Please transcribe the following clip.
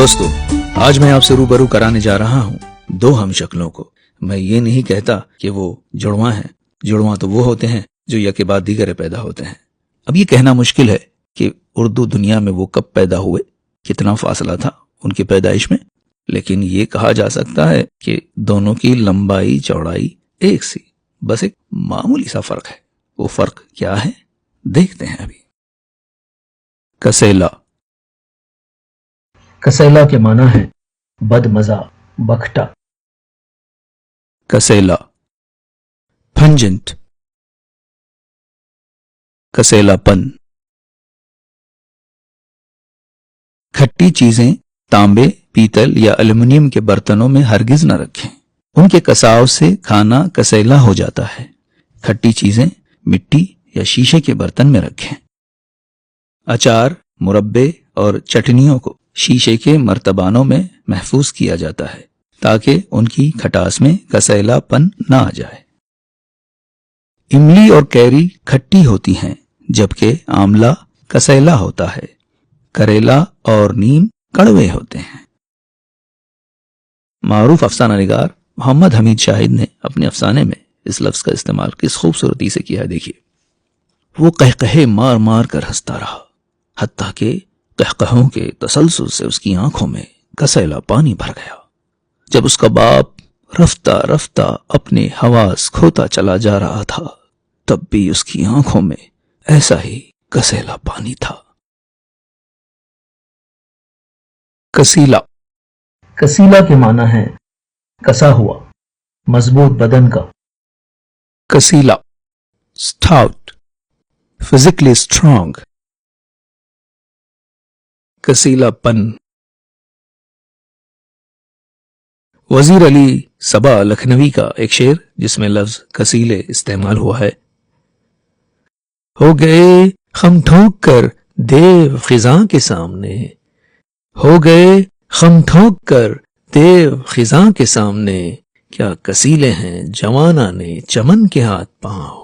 دوستو، آج میں آپ سے روبرو کرانے جا رہا ہوں دو ہم شکلوں کو۔ میں یہ نہیں کہتا کہ وہ جڑواں ہیں، جڑواں تو وہ ہوتے ہیں جو یک کے بعد دیگر پیدا ہوتے ہیں۔ اب یہ کہنا مشکل ہے کہ اردو دنیا میں وہ کب پیدا ہوئے، کتنا فاصلہ تھا ان کی پیدائش میں، لیکن یہ کہا جا سکتا ہے کہ دونوں کی لمبائی چوڑائی ایک سی، بس ایک معمولی سا فرق ہے۔ وہ فرق کیا ہے دیکھتے ہیں ابھی۔ کسیلا۔ کسیلا کے معنی ہے بد مزہ، بکھٹا۔ کسیلا پھنجنٹ، کسیلا پن۔ کھٹی چیزیں تانبے، پیتل یا ایلومینیم کے برتنوں میں ہرگز نہ رکھیں، ان کے کساؤ سے کھانا کسیلا ہو جاتا ہے۔ کھٹی چیزیں مٹی یا شیشے کے برتن میں رکھیں۔ اچار، مربے اور چٹنیوں کو شیشے کے مرتبانوں میں محفوظ کیا جاتا ہے تاکہ ان کی کھٹاس میں کسیلا پن نہ آ جائے۔ املی اور کیری کھٹی ہوتی ہیں جبکہ آملہ کسیلا ہوتا ہے۔ کریلا اور نیم کڑوے ہوتے ہیں۔ معروف افسانہ نگار محمد حمید شاہد نے اپنے افسانے میں اس لفظ کا استعمال کس خوبصورتی سے کیا ہے، دیکھیے۔ وہ قہقہے مار مار کر ہنستا رہا، حتیٰ کہ قہقہوں کے تسلسل سے اس کی آنکھوں میں کسیلا پانی بھر گیا۔ جب اس کا باپ رفتہ رفتہ اپنے حواس کھوتا چلا جا رہا تھا، تب بھی اس کی آنکھوں میں ایسا ہی کسیلا پانی تھا۔ کسیلا۔ کسیلا کے معنی ہے کسا ہوا، مضبوط بدن کا۔ کسیلا سٹاؤٹ، فزیکلی اسٹرانگ۔ کسیلا پن۔ وزیر علی صبا لکھنوی کا ایک شعر جس میں لفظ کسیلے استعمال ہوا ہے۔ ہو گئے خم ٹھونک کر دیو خزاں کے سامنے، ہو گئے خم ٹھونک کر دیو خزاں کے سامنے، کیا کسیلے ہیں جواناں نے چمن کے ہاتھ پاؤں۔